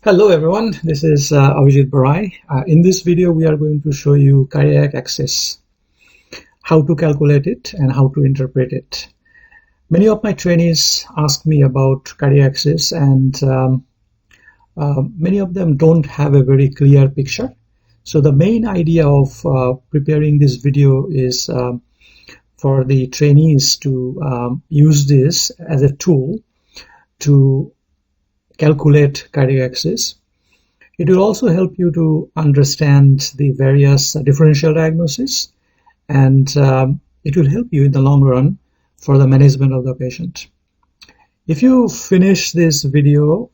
Hello everyone, this is Abhijit Barai. In this video we are going to show you cardiac access, how to calculate it and how to interpret it. Many of my trainees ask me about cardiac access and many of them don't have a very clear picture. So the main idea of preparing this video is for the trainees to use this as a tool to calculate cardiac access. It will also help you to understand the various differential diagnoses, and it will help you in the long run for the management of the patient. If you finish this video,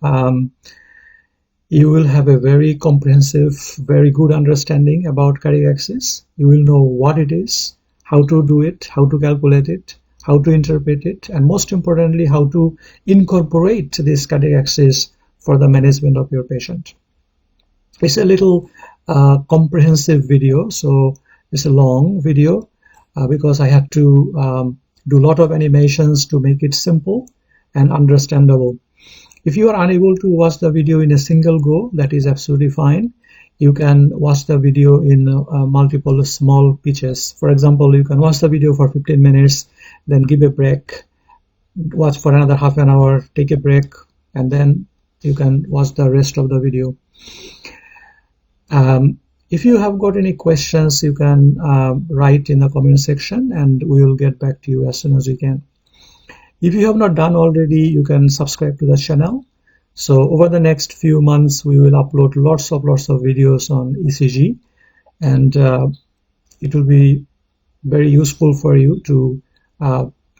you will have a very comprehensive, very good understanding about cardiac access. You will know what it is, how to do it, how to calculate it, how to interpret it, and most importantly, how to incorporate this cardiac access for the management of your patient. It's a little comprehensive video, so it's a long video because I had to do a lot of animations to make it simple and understandable. If you are unable to watch the video in a single go, that is absolutely fine. You can watch the video in multiple small pitches. For example, you can watch the video for 15 minutes, then give a break, watch for another half an hour, take a break, and then you can watch the rest of the video. If you have got any questions, you can write in the comment section and we will get back to you as soon as we can. If you have not done already, you can subscribe to the channel. So over the next few months, we will upload lots of videos on ECG, and it will be very useful for you to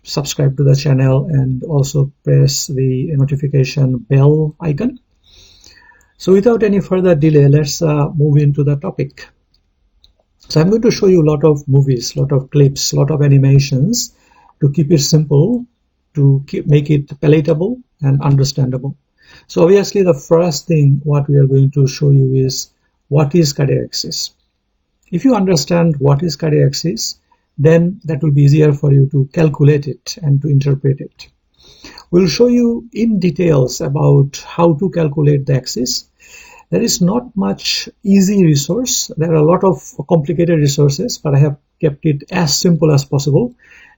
subscribe to the channel and also press the notification bell icon. So without any further delay, let's move into the topic. So I'm going to show you a lot of movies, a lot of clips, a lot of animations to keep it simple, to make it palatable and understandable. So obviously the first thing what we are going to show you is what is cardiac access. If you understand what is cardiac access, then that will be easier for you to calculate it and to interpret it. We'll show you in details about how to calculate the axis. There is not much easy resource. There are a lot of complicated resources, but I have kept it as simple as possible,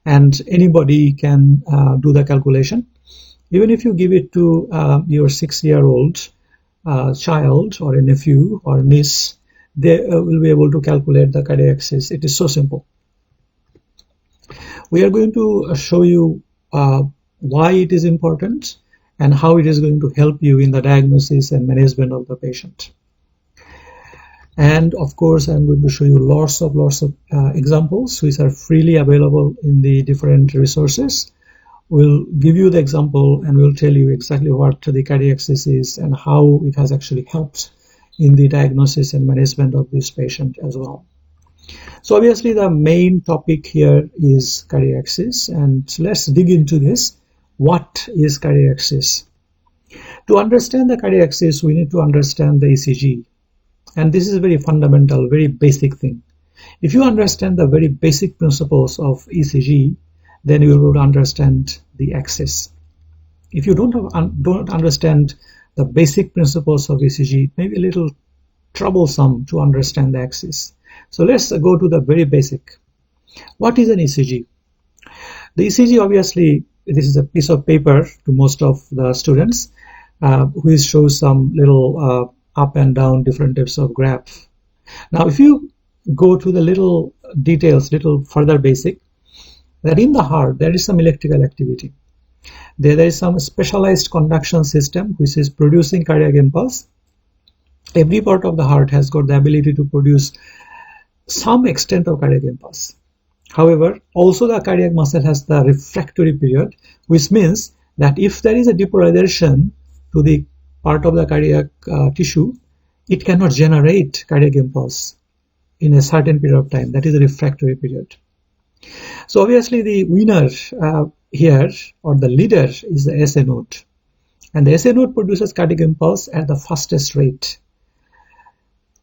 and anybody can do the calculation. Even if you give it to your 6-year-old child or a nephew or niece, they will be able to calculate the cardiac access. It is so simple. We are going to show you why it is important and how it is going to help you in the diagnosis and management of the patient. And of course, I'm going to show you lots of examples which are freely available in the different resources. We'll give you the example and we'll tell you exactly what the cardiac access is and how it has actually helped in the diagnosis and management of this patient as well. So obviously the main topic here is cardiac access, and so let's dig into this. What is cardiac access? To understand the cardiac access, we need to understand the ECG, and this is a very fundamental, very basic thing. If you understand the very basic principles of ECG, then you will understand the axis. If you don't understand the basic principles of ECG, it may be a little troublesome to understand the axis. So let's go to the very basic. What is an ECG? The ECG, obviously, this is a piece of paper to most of the students, which shows some little up and down different types of graph. Now, if you go to the little details, little further basic, that in the heart there is some electrical activity. There is some specialized conduction system which is producing cardiac impulse. Every part of the heart has got the ability to produce some extent of cardiac impulse. However, also the cardiac muscle has the refractory period, which means that if there is a depolarization to the part of the cardiac tissue, it cannot generate cardiac impulse in a certain period of time. That is a refractory period. So obviously the winner here, or the leader, is the SA node, and the SA node produces cardiac impulse at the fastest rate.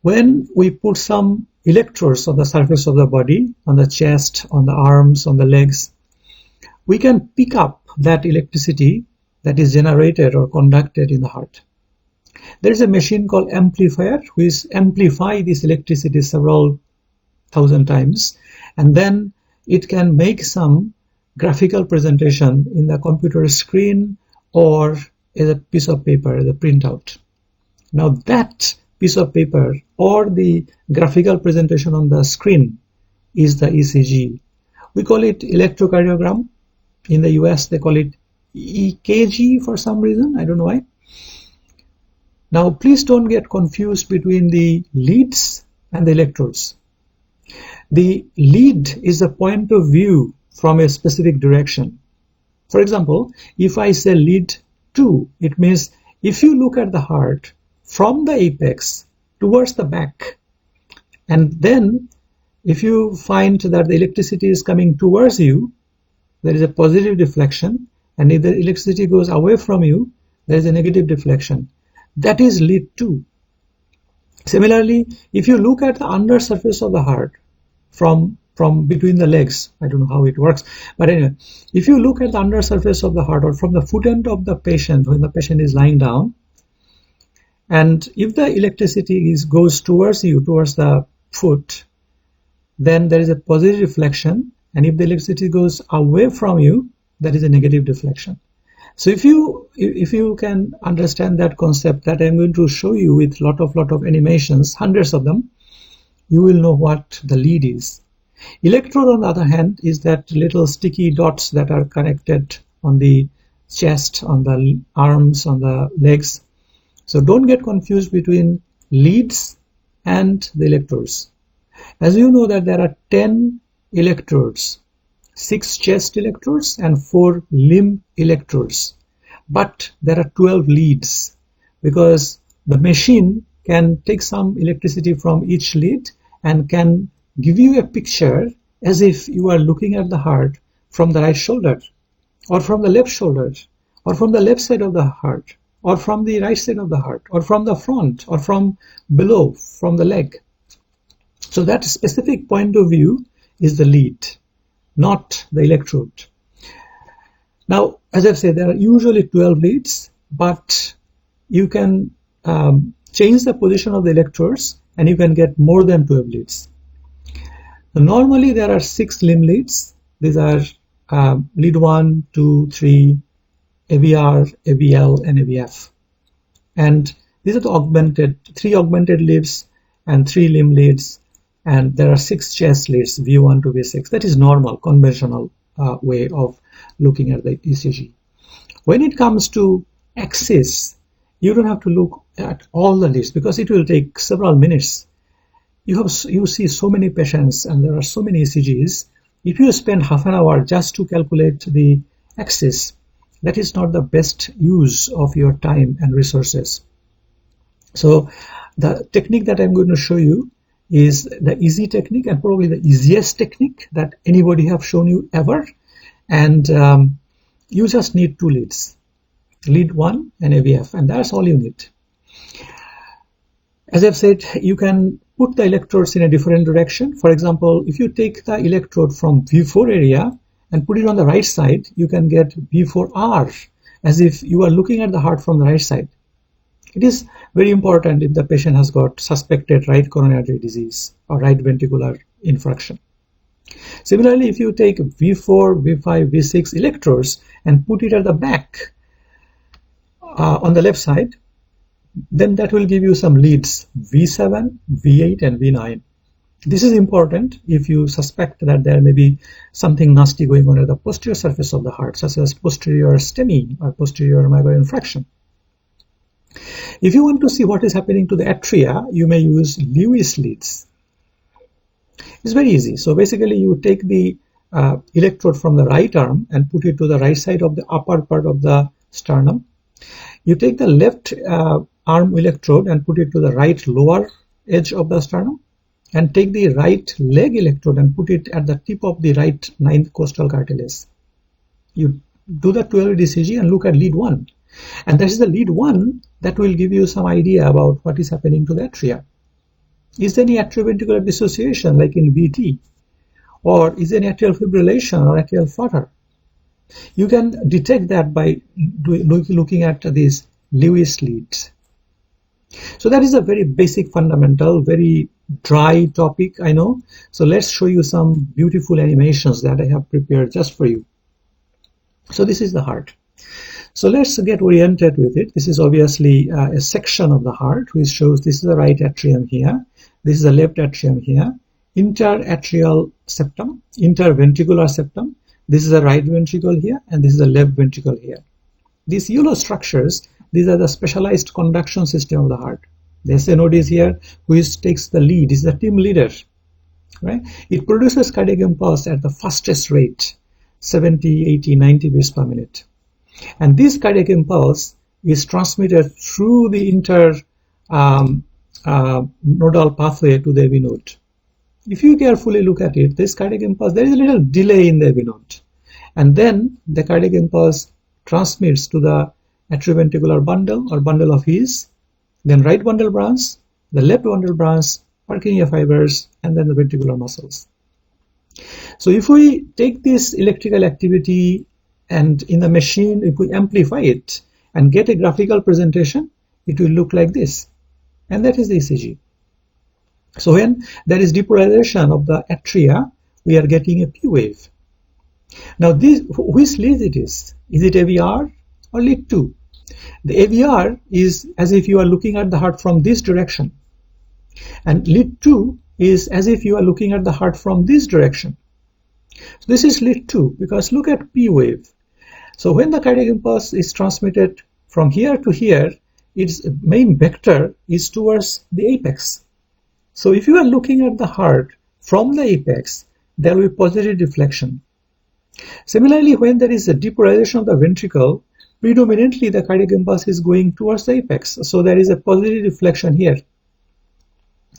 When we put some electrodes on the surface of the body, on the chest, on the arms, on the legs, we can pick up that electricity that is generated or conducted in the heart. There is a machine called amplifier which amplify this electricity several thousand times, and then it can make some graphical presentation in the computer screen or as a piece of paper, the printout. Now that piece of paper or the graphical presentation on the screen is the ECG. We call it electrocardiogram. In the US they call it EKG for some reason, I don't know why. Now please don't get confused between the leads and the electrodes. The lead is a point of view from a specific direction. For example, if I say lead 2, it means if you look at the heart from the apex towards the back, and then if you find that the electricity is coming towards you, there is a positive deflection, and if the electricity goes away from you, there is a negative deflection. That is lead 2. Similarly, if you look at the under surface of the heart from between the legs, I don't know how it works, but anyway, if you look at the under surface of the heart or from the foot end of the patient when the patient is lying down, and if the electricity goes towards you, towards the foot, then there is a positive deflection, and if the electricity goes away from you, there is a negative deflection. So if you can understand that concept that I'm going to show you with lot of animations, hundreds of them, you will know what the lead is. Electrode, on the other hand, is that little sticky dots that are connected on the chest, on the arms, on the legs. So don't get confused between leads and the electrodes. As you know that there are 10 electrodes, 6 chest electrodes and 4 limb electrodes, but there are 12 leads because the machine can take some electricity from each lead and can give you a picture as if you are looking at the heart from the right shoulder or from the left shoulder or from the left side of the heart or from the right side of the heart or from the front or from below, from the leg. So that specific point of view is the lead, not the electrode. Now, as I've said, there are usually 12 leads, but you can change the position of the electrodes and you can get more than 12 leads. Normally, there are 6 limb leads. These are lead 1, 2, 3, AVR, AVL, and AVF. And these are the 3 augmented leads and 3 limb leads. And there are 6 chest leads, V1 to V6. That is normal, conventional way of looking at the ECG. When it comes to axis, you don't have to look at all the leads because it will take several minutes. You see so many patients and there are so many ECGs. If you spend half an hour just to calculate the axis, that is not the best use of your time and resources. So the technique that I'm going to show you is the easy technique and probably the easiest technique that anybody have shown you ever. And you just need 2 leads, lead 1 and AVF, and that's all you need. As I've said, you can put the electrodes in a different direction. For example, if you take the electrode from V4 area and put it on the right side, you can get V4R, as if you are looking at the heart from the right side. It is very important if the patient has got suspected right coronary artery disease or right ventricular infarction. Similarly, if you take V4, V5, V6 electrodes and put it at the back on the left side, then that will give you some leads, V7, V8, and V9. This is important if you suspect that there may be something nasty going on at the posterior surface of the heart, such as posterior STEMI or posterior myoinfarction. If you want to see what is happening to the atria, you may use Lewis leads. It's very easy. So basically, you take the electrode from the right arm and put it to the right side of the upper part of the sternum. You take the left arm electrode and put it to the right lower edge of the sternum, and take the right leg electrode and put it at the tip of the right 9th costal cartilage. You do the 12 ECG and look at lead 1. And that is the lead 1 that will give you some idea about what is happening to the atria. Is there any atrioventricular dissociation like in VT? Or is there any atrial fibrillation or atrial flutter? You can detect that by looking at these Lewis leads. So that is a very basic, fundamental, very dry topic, I know. So let's show you some beautiful animations that I have prepared just for you. So this is the heart. So let's get oriented with it. This is obviously a section of the heart which shows this is the right atrium here, this is the left atrium here, interatrial septum, interventricular septum, this is the right ventricle here, and this is the left ventricle here. These yellow structures, these are the specialized conduction system of the heart. The SNOD is here, which takes the lead, is the team leader, right? It produces cardiac impulse at the fastest rate, 70, 80, 90 beats per minute. And this cardiac impulse is transmitted through the nodal pathway to the AV node. If you carefully look at it, this cardiac impulse, there is a little delay in the AV node. And then the cardiac impulse transmits to the atrioventricular bundle or bundle of His, then right bundle branch, the left bundle branch, Purkinje fibers, and then the ventricular muscles. So if we take this electrical activity and in the machine, if we amplify it and get a graphical presentation, it will look like this. And that is the ECG. So when there is depolarization of the atria, we are getting a P wave. Now, which lead it is? Is it AVR or lead 2? The AVR is as if you are looking at the heart from this direction. And lead 2 is as if you are looking at the heart from this direction. So this is lead 2 because look at P wave. So when the cardiac impulse is transmitted from here to here, its main vector is towards the apex. So if you are looking at the heart from the apex, there will be positive deflection. Similarly, when there is a depolarization of the ventricle, predominantly the cardiac impulse is going towards the apex. So there is a positive deflection here.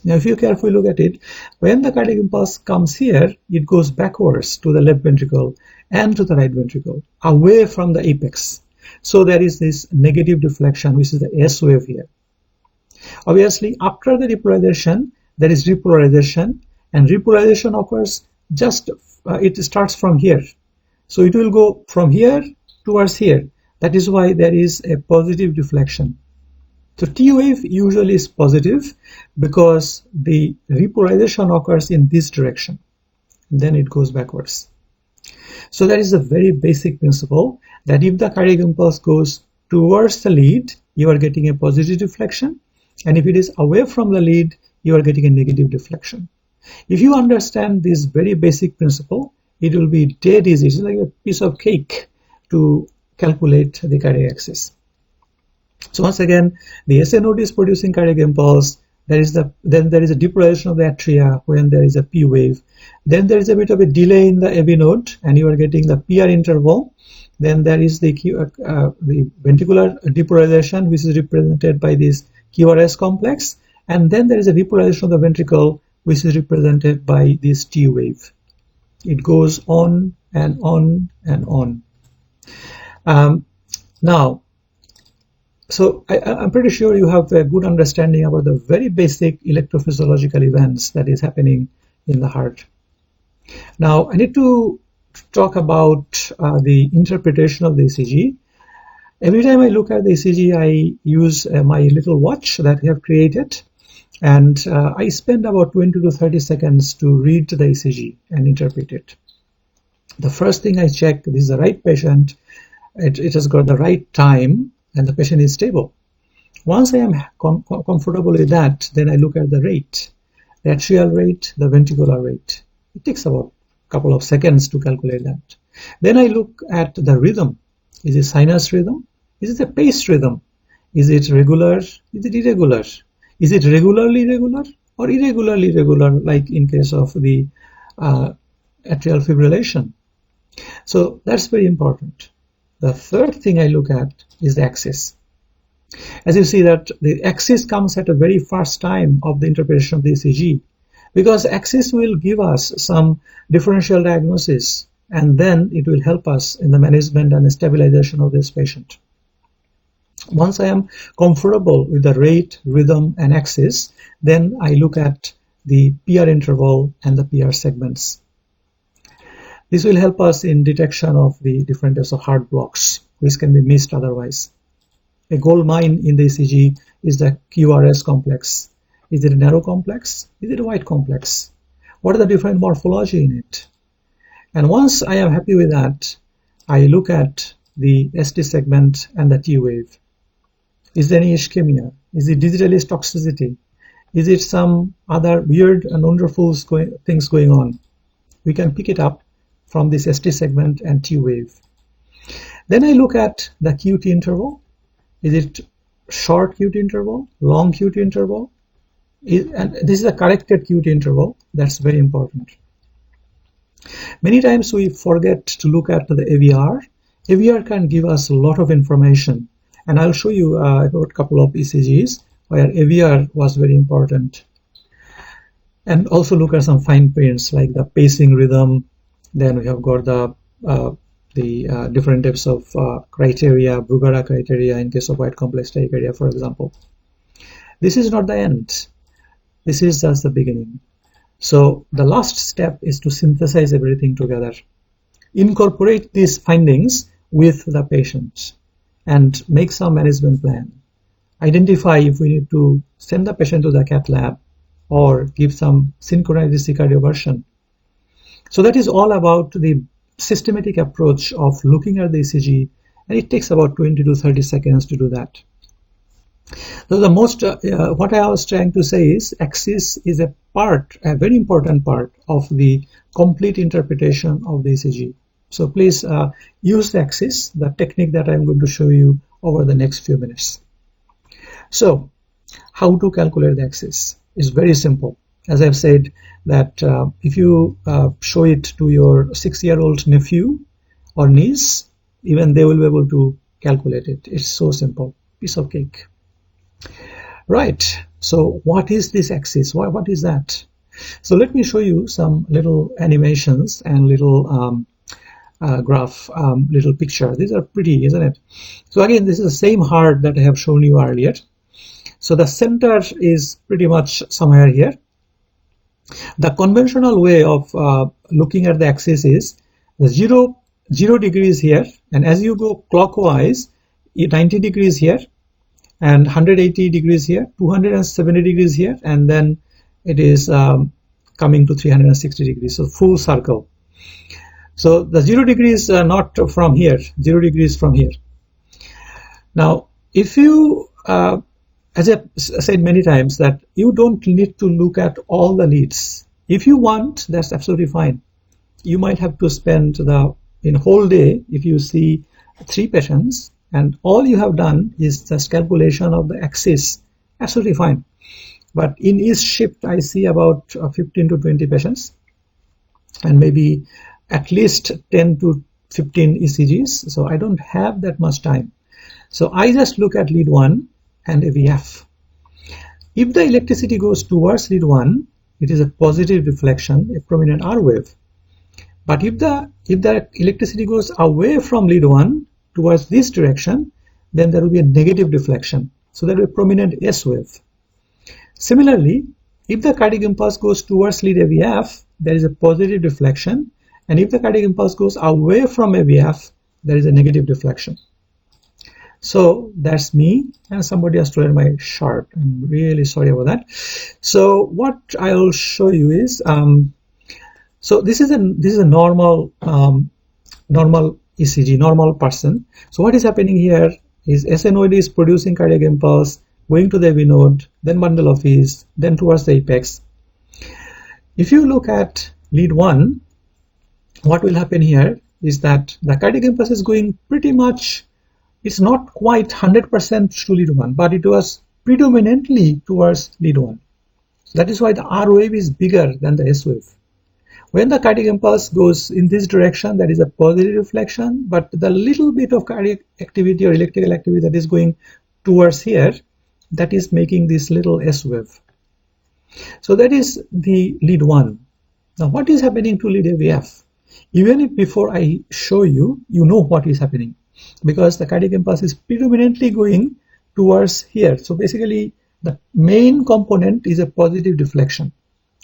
Now, if you carefully look at it, when the cardiac impulse comes here, it goes backwards to the left ventricle and to the right ventricle, away from the apex. So there is this negative deflection, which is the S wave here. Obviously, after the depolarization, there is repolarization, and repolarization occurs just, it starts from here. So it will go from here towards here. That is why there is a positive deflection. So T wave usually is positive because the repolarization occurs in this direction. Then it goes backwards. So that is a very basic principle that if the cardiac impulse goes towards the lead, you are getting a positive deflection. And if it is away from the lead, you are getting a negative deflection. If you understand this very basic principle, it will be dead easy. It's like a piece of cake to calculate the cardiac axis. So once again, the SNOD is producing cardiac impulse. Then there is a depolarization of the atria when there is a P wave. Then there is a bit of a delay in the AV node, and you are getting the PR interval. Then there is the ventricular depolarization, which is represented by this QRS complex. And then there is a repolarization of the ventricle, which is represented by this T wave. It goes on and on and on. Now, so I'm pretty sure you have a good understanding about the very basic electrophysiological events that is happening in the heart. Now, I need to talk about the interpretation of the ECG. Every time I look at the ECG, I use my little watch that I have created, and I spend about 20 to 30 seconds to read the ECG and interpret it. The first thing I check, this is the right patient, it has got the right time, and the patient is stable. Once I am comfortable with that, then I look at the rate, the atrial rate, the ventricular rate. It takes about a couple of seconds to calculate that. Then I look at the rhythm. Is it sinus rhythm? Is it a paced rhythm? Is it regular? Is it irregular? Is it regularly regular or irregularly regular, like in case of the atrial fibrillation? So that's very important. The third thing I look at is the axis. As you see that the axis comes at a very first time of the interpretation of the ECG, because axis will give us some differential diagnosis, and then it will help us in the management and stabilization of this patient. Once I am comfortable with the rate, rhythm, and axis, then I look at the PR interval and the PR segments. This will help us in detection of the different types of heart blocks, which can be missed otherwise. A gold mine in the ECG is the QRS complex. Is it a narrow complex? Is it a wide complex? What are the different morphology in it? And once I am happy with that, I look at the ST segment and the T wave. Is there any ischemia? Is it digital toxicity? Is it some other weird and wonderful things going on? We can pick it up from this ST segment and T wave. Then I look at the QT interval. Is it short QT interval, long QT interval? And this is a corrected QT interval. That's very important. Many times we forget to look at the AVR. AVR can give us a lot of information. And I'll show you about a couple of ECGs where AVR was very important. And also look at some fine prints like the pacing rhythm. Then we have got the different types of criteria, Brugada criteria in case of wide complex tachycardia, for example. This is not the end. This is just the beginning. So the last step is to synthesize everything together. Incorporate these findings with the patient and make some management plan. Identify if we need to send the patient to the cath lab or give some synchronized cardioversion. So that is all about the systematic approach of looking at the ECG, and it takes about 20 to 30 seconds to do that. So the most, what I was trying to say is axis is a very important part of the complete interpretation of the ECG. So please use the axis, the technique that I'm going to show you over the next few minutes. So how to calculate the axis is very simple. As I've said that if you show it to your 6-year-old nephew or niece, even they will be able to calculate it. It's so simple, piece of cake. Right, so what is this axis? What is that? So let me show you some little animations and little graph, little picture. These are pretty, isn't it? So again, this is the same heart that I have shown you earlier. So the center is pretty much somewhere here. The conventional way of looking at the axis is the 0 degrees here, and as you go clockwise, 90 degrees here, and 180 degrees here, 270 degrees here, and then it is coming to 360 degrees, so full circle. So the 0 degrees not from here, 0 degrees from here. Now, if you, as I've said many times, that you don't need to look at all the leads. If you want, that's absolutely fine. You might have to spend in a whole day if you see 3 patients, and all you have done is just calculation of the axis. Absolutely fine. But in each shift, I see about 15 to 20 patients, and maybe at least 10 to 15 ECGs. So I don't have that much time. So I just look at lead 1 and AVF. If the electricity goes towards lead 1, it is a positive deflection, a prominent R wave. But if the electricity goes away from lead 1 towards this direction, then there will be a negative deflection. So there will be a prominent S wave. Similarly, if the cardiac impulse goes towards lead AVF, there is a positive deflection. And if the cardiac impulse goes away from AVF, there is a negative deflection. So that's me, and somebody has stolen my shirt. I'm really sorry about that. So what I will show you is, so this is a normal ECG, normal person. So what is happening here is SA node is producing cardiac impulse, going to the AV node, then bundle of E's, then towards the apex. If you look at lead 1, what will happen here is that the cardiac impulse is going pretty much, it's not quite 100% to lead 1, but it was predominantly towards lead 1. That is why the R wave is bigger than the S wave. When the cardiac impulse goes in this direction, that is a positive reflection, but the little bit of cardiac activity or electrical activity that is going towards here, that is making this little S wave. So that is the lead 1. Now what is happening to lead AVF? Even if before I show you, you know what is happening, because the cardiac impulse is predominantly going towards here. So basically the main component is a positive deflection.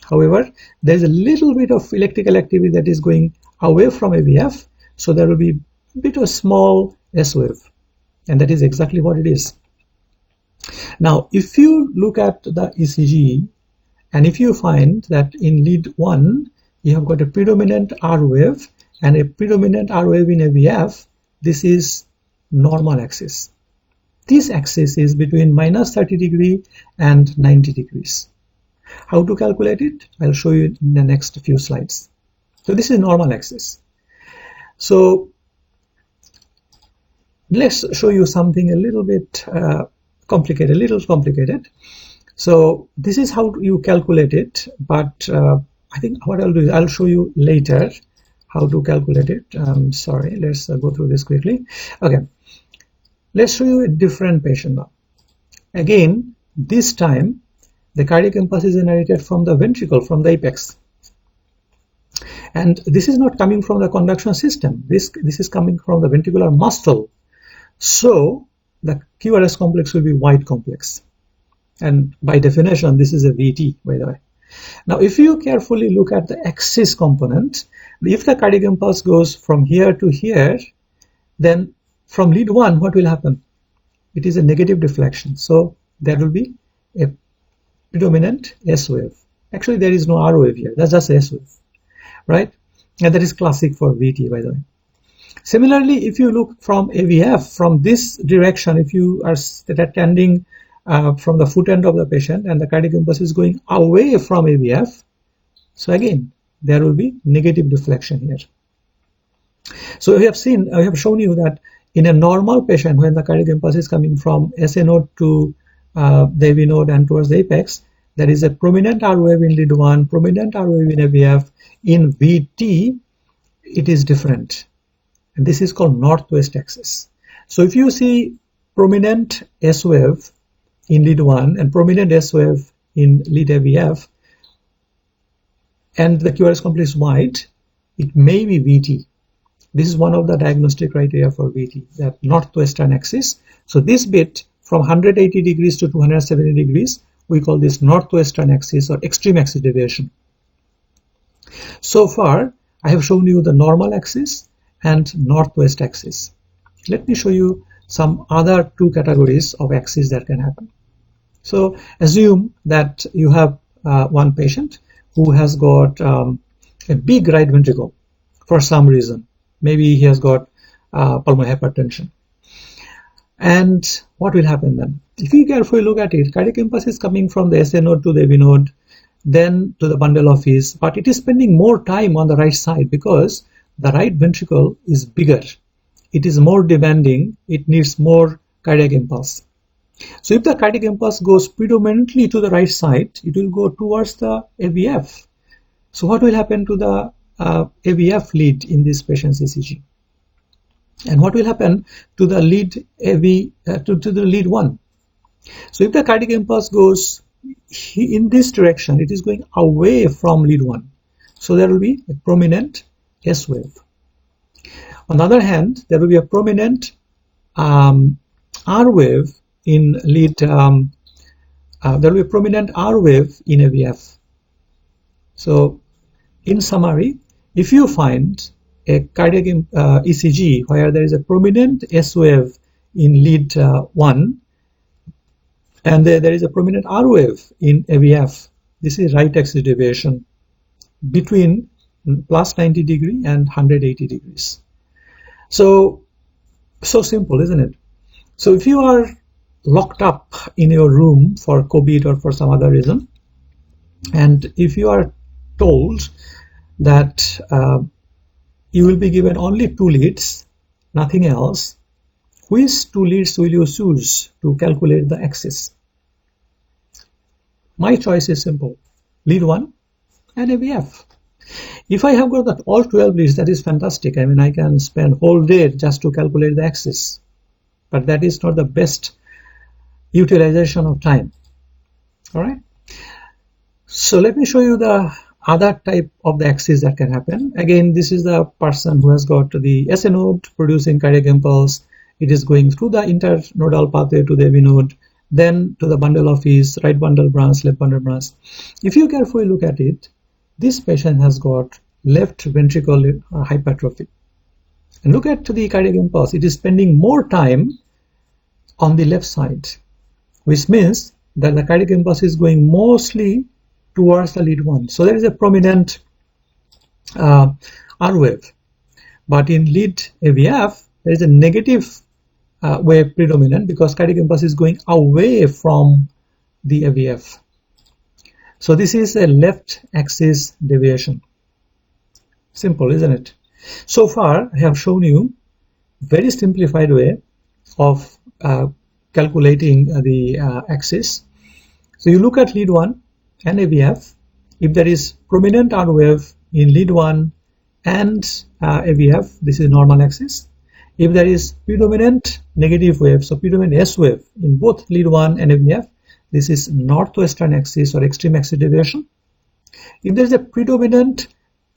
However, there is a little bit of electrical activity that is going away from AVF, so there will be a bit of small S wave, and that is exactly what it is. Now, if you look at the ECG, and if you find that in lead 1, you have got a predominant R wave and a predominant R wave in AVF, this is normal axis. This axis is between minus 30 degree and 90 degrees. How to calculate it? I'll show you in the next few slides. So this is normal axis. So let's show you something a little bit complicated. So this is how you calculate it, but I think what I'll do is I'll show you later how to calculate it. Sorry, let's go through this quickly. Okay, let's show you a different patient now. Again, this time the cardiac impulse is generated from the ventricle, from the apex. And this is not coming from the conduction system. This is coming from the ventricular muscle. So the QRS complex will be wide complex. And by definition, this is a VT, by the way. Now, if you carefully look at the axis component, if the cardiac impulse goes from here to here, then from lead 1, what will happen? It is a negative deflection. So there will be a predominant S wave. Actually, there is no R wave here. That's just S wave, right? And that is classic for VT, by the way. Similarly, if you look from AVF, from this direction, if you are standing from the foot end of the patient and the cardiac impulse is going away from AVF, so again, there will be negative deflection here. So we have shown you that in a normal patient, when the cardiac impulse is coming from SA node to the AV node and towards the apex, there is a prominent R wave in lead 1, prominent R wave in AVF. In VT, it is different. And this is called northwest axis. So if you see prominent S wave in lead 1 and prominent S wave in lead AVF, and the QRS complex is wide, it may be VT. This is one of the diagnostic criteria for VT, that northwestern axis. So this bit from 180 degrees to 270 degrees, we call this northwestern axis or extreme axis deviation. So far, I have shown you the normal axis and northwest axis. Let me show you some other two categories of axes that can happen. So assume that you have one patient who has got a big right ventricle for some reason. Maybe he has got pulmonary hypertension. And what will happen then? If you carefully look at it, cardiac impulse is coming from the SA node to the AV node, then to the bundle of his, but it is spending more time on the right side because the right ventricle is bigger. It is more demanding. It needs more cardiac impulse. So if the cardiac impulse goes predominantly to the right side, it will go towards the AVF. So what will happen to the AVF lead in this patient's ECG? And what will happen to the lead to the lead 1? So if the cardiac impulse goes in this direction, it is going away from lead 1. So there will be a prominent S wave. On the other hand, there will be a prominent R wave in lead. There will be a prominent R wave in AVF. So, in summary, if you find a cardiac ECG where there is a prominent S wave in lead 1 and there is a prominent R wave in AVF, this is right axis deviation between plus 90 degree and 180 degrees. So simple, isn't it? So if you are locked up in your room for COVID or for some other reason, and if you are told that you will be given only 2 leads, nothing else, which 2 leads will you choose to calculate the axis? My choice is simple, lead 1 and AVF. If I have got that all 12 leads, that is fantastic. I mean, I can spend whole day just to calculate the axis, but that is not the best utilization of time. All right. So let me show you the other type of the axis that can happen. Again, this is the person who has got the SA node producing cardiac impulse. It is going through the internodal pathway to the AV node, then to the bundle of his right bundle branch, left bundle branch. If you carefully look at it, this patient has got left ventricular hypertrophy. And look at the cardiac impulse. It is spending more time on the left side. which means that the cardiac impulse is going mostly towards the lead 1. So there is a prominent R wave. But in lead AVF, there is a negative wave predominant because cardiac impulse is going away from the AVF. So this is a left axis deviation. Simple, isn't it? So far, I have shown you very simplified way of calculating the axis. So you look at lead 1 and AVF. If there is prominent R wave in lead 1 and AVF, this is normal axis. If there is predominant negative wave, so predominant S wave in both lead 1 and AVF, this is northwestern axis or extreme axis deviation. If there is a predominant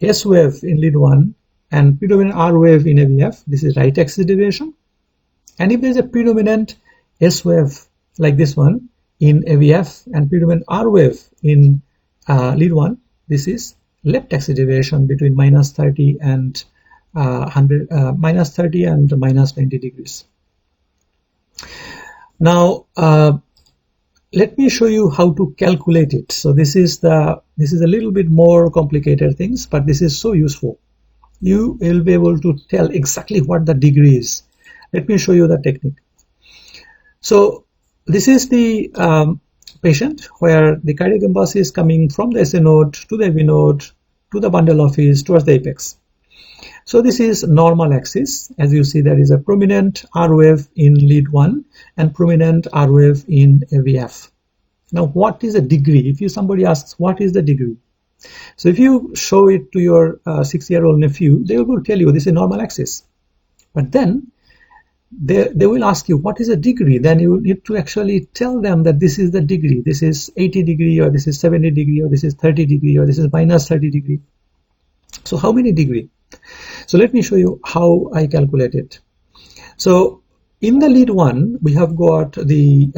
S wave in lead 1 and predominant R wave in AVF, this is right axis deviation. And if there is a predominant S wave like this one in AVF and predominant R wave in lead 1, this is left axis deviation between minus 30 and minus 30 and minus 90 degrees. Now let me show you how to calculate it. So this is a little bit more complicated things, but this is so useful. You will be able to tell exactly what the degree is. Let me show you the technique. So this is the patient where the cardiac impulse is coming from the SA node to the AV node to the bundle office towards the apex. So this is normal axis. As you see, there is a prominent R wave in lead 1 and prominent R wave in AVF. Now, what is the degree? If somebody asks, what is the degree? So if you show it to your 6-year-old nephew, they will tell you this is normal axis. But then they will ask you, what is the degree? Then you need to actually tell them that this is the degree. This is 80 degree, or this is 70 degree, or this is 30 degree, or this is minus 30 degree. So how many degree? So let me show you how I calculate it. So in the lead 1, we have got the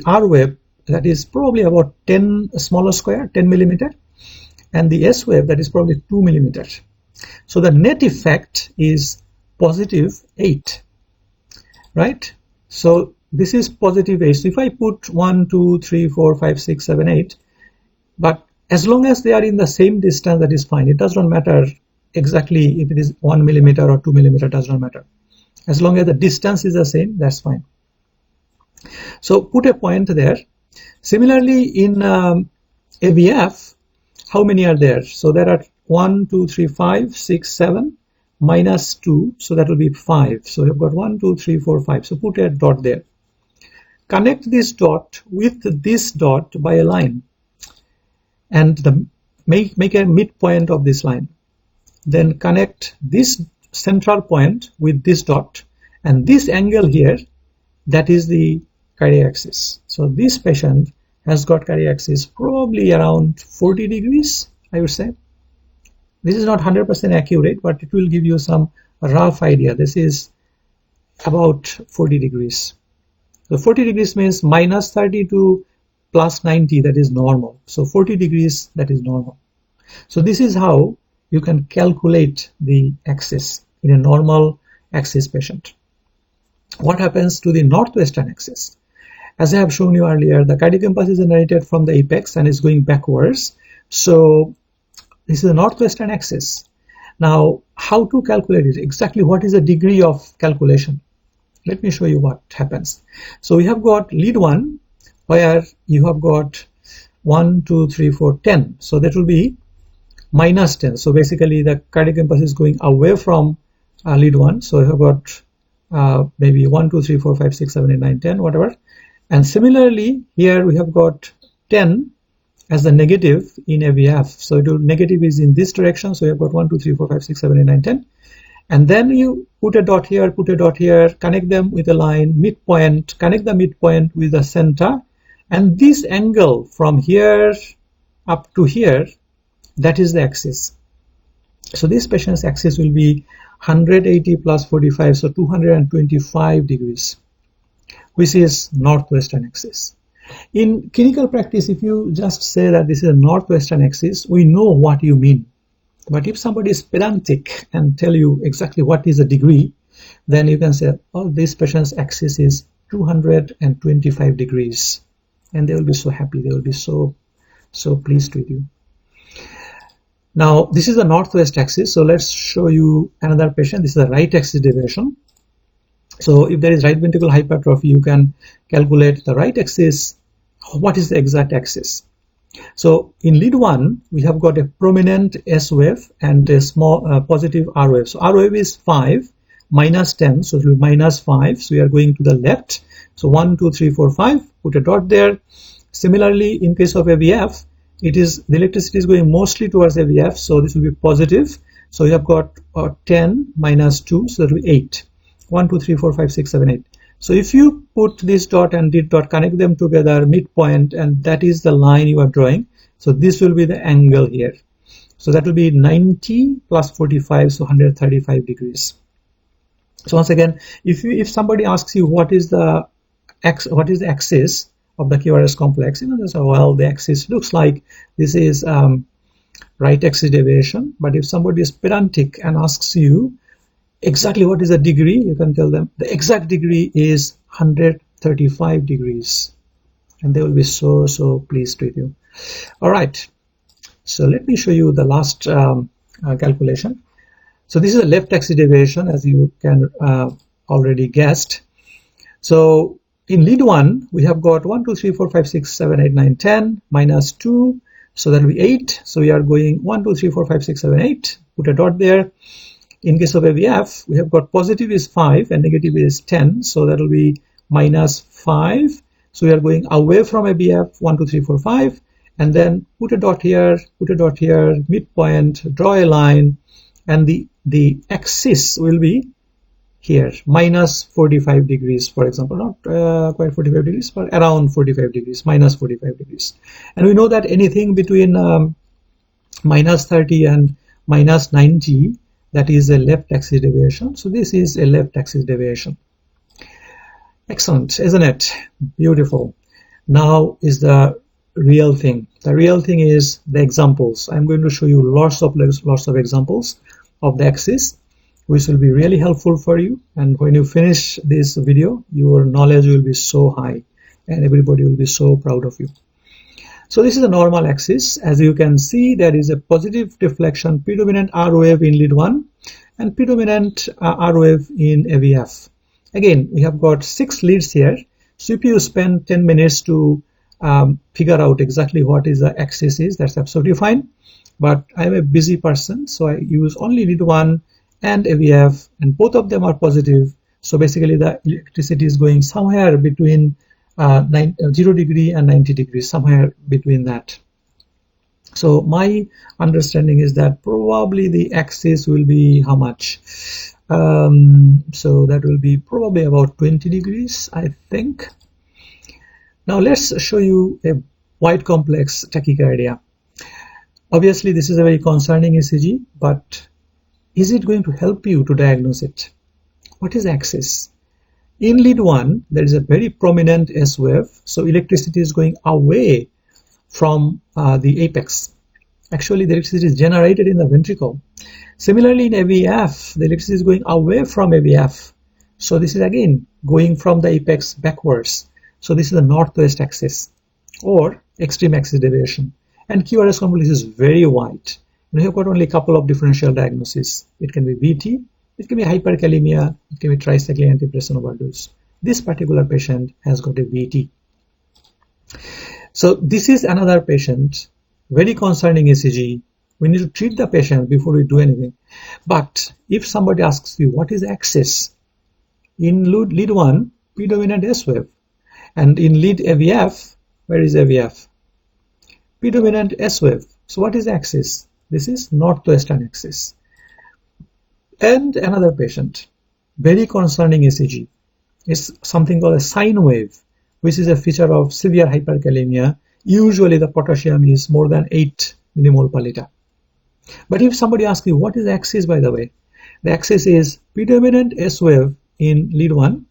R wave that is probably about 10 smaller square, 10 millimeter, and the S wave that is probably 2 millimeters. So the net effect is positive 8, right? So this is positive 8. So if I put 1, 2, 3, 4, 5, 6, 7, 8, but as long as they are in the same distance, that is fine. It does not matter exactly if it is 1 millimeter or 2 millimeter, does not matter. As long as the distance is the same, that's fine. So put a point there. Similarly, in AVF, how many are there? So there are 1, 2, 3, 5, 6, 7, minus 2. So that will be 5. So you've got 1, 2, 3, 4, 5. So put a dot there. Connect this dot with this dot by a line. And make a midpoint of this line. Then connect this central point with this dot. And this angle here, that is the cardiac axis. So this patient has got cardiac axis probably around 40 degrees, I would say. This is not 100% accurate, but it will give you some rough idea. This is about 40 degrees. So 40 degrees means minus 30 to plus 90, that is normal. So 40 degrees, that is normal. So this is how you can calculate the axis in a normal axis patient. What happens to the northwestern axis? As I have shown you earlier, the cardiac impulse is generated from the apex and is going backwards. So this is the northwestern axis. Now, how to calculate it? Exactly what is the degree of calculation? Let me show you what happens. So we have got lead 1 where you have got 1, 2, 3, 4, 10. So that will be minus 10. So basically the cardiac impulse is going away from lead 1. So you have got maybe 1, 2, 3, 4, 5, 6, 7, 8, 9, 10, whatever. And similarly, here we have got 10 as the negative in AVF. So negative is in this direction. So you have got 1, 2, 3, 4, 5, 6, 7, 8, 9, 10. And then you put a dot here, connect them with a line, midpoint, connect the midpoint with the center. And this angle from here up to here, that is the axis. So this patient's axis will be 180 plus 45, so 225 degrees, which is northwestern axis. In clinical practice, if you just say that this is a northwestern axis, we know what you mean. But if somebody is pedantic and tell you exactly what is a degree, then you can say, oh, this patient's axis is 225 degrees, and they will be so happy. They will be so pleased with you. Now this is the northwest axis, so let's show you another patient. This is the right axis deviation. So if there is right ventricular hypertrophy, you can calculate the right axis. What is the exact axis? So in lead 1, we have got a prominent S wave and a small positive R wave. So R wave is 5 minus 10, so it will be minus 5. So we are going to the left. So 1, 2, 3, 4, 5. Put a dot there. Similarly, in case of AVF, the electricity is going mostly towards AVF, so this will be positive. So you have got 10 minus 2, so that will be 8. 1, 2, 3, 4, 5, 6, 7, 8. So if you put this dot and this dot, connect them together, midpoint, and that is the line you are drawing. So this will be the angle here. So that will be 90 plus 45, so 135 degrees. So once again, if somebody asks you what is the axis of the QRS complex, they say, well, the axis looks like this is right axis deviation. But if somebody is pedantic and asks you exactly what is the degree, you can tell them the exact degree is 135 degrees, and they will be so pleased with you. All right, so let me show you the last calculation. So this is a left axis deviation, as you can already guessed. So in lead 1, we have got 1, 2, 3, 4, 5, 6, 7, 8, 9, 10 minus 2, so that will be 8. So we are going 1, 2, 3, 4, 5, 6, 7, 8. Put a dot there. In case of AVF, we have got positive is 5 and negative is 10, so that will be minus 5. So we are going away from AVF, 1, 2, 3, 4, 5, and then put a dot here, midpoint, draw a line, and the axis will be here, minus 45 degrees, for example, not quite 45 degrees, but around 45 degrees, minus 45 degrees. And we know that anything between minus 30 and minus 90, that is a left axis deviation. So this is a left axis deviation. Excellent, isn't it? Beautiful. Now is the real thing. The real thing is the examples. I'm going to show you lots of examples of the axis, which will be really helpful for you. And when you finish this video, your knowledge will be so high and everybody will be so proud of you. So this is a normal axis. As you can see, there is a positive deflection, predominant R wave in lead 1 and predominant R wave in AVF. Again, we have got 6 leads here. So if you spend 10 minutes to figure out exactly what is the axis is, that's absolutely fine. But I'm a busy person, so I use only lead 1 and AVF, and both of them are positive. So basically the electricity is going somewhere between 0 degree and 90 degrees, somewhere between that. So my understanding is that probably the axis will be how much? So that will be probably about 20 degrees, I think. Now let's show you a wide complex tachycardia. Obviously this is a very concerning ECG, but is it going to help you to diagnose it? What is axis? In lead 1, there is a very prominent S wave, so electricity is going away from the apex. Actually, the electricity is generated in the ventricle. Similarly, in AVF, the electricity is going away from AVF. So this is again going from the apex backwards. So this is the northwest axis or extreme axis deviation. And QRS complex is very wide. We have got only a couple of differential diagnoses. It can be VT, it can be hyperkalemia, it can be tricyclic antidepressant overdose. This particular patient has got a VT. So this is another patient, very concerning ECG. We need to treat the patient before we do anything. But if somebody asks you what is axis, in lead 1, predominant S wave, and in lead AVF, where is AVF? Predominant S wave. So what is axis? This is northwestern axis. And another patient, very concerning ECG, is something called a sine wave, which is a feature of severe hyperkalemia. Usually the potassium is more than 8 millimole per liter. But if somebody asks you what is the axis, by the way, the axis is predominant S wave in lead 1,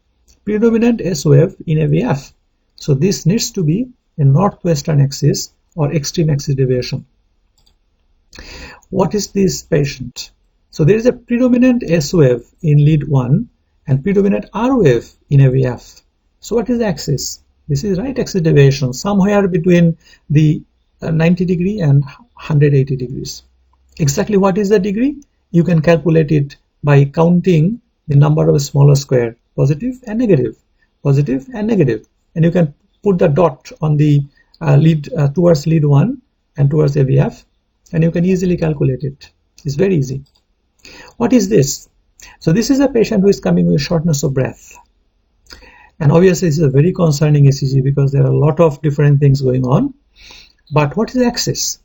predominant S wave in AVF. So this needs to be a northwestern axis or extreme axis deviation. What is this patient? So there is a predominant S wave in lead 1 and predominant R wave in AVF. So what is the axis? This is right axis deviation, somewhere between the 90 degree and 180 degrees. Exactly what is the degree? You can calculate it by counting the number of smaller square, positive and negative, positive and negative. And you can put the dot on the lead towards lead 1 and towards AVF, and you can easily calculate it. It's very easy. What is this? So this is a patient who is coming with shortness of breath. And obviously this is a very concerning ECG because there are a lot of different things going on. But what is the axis?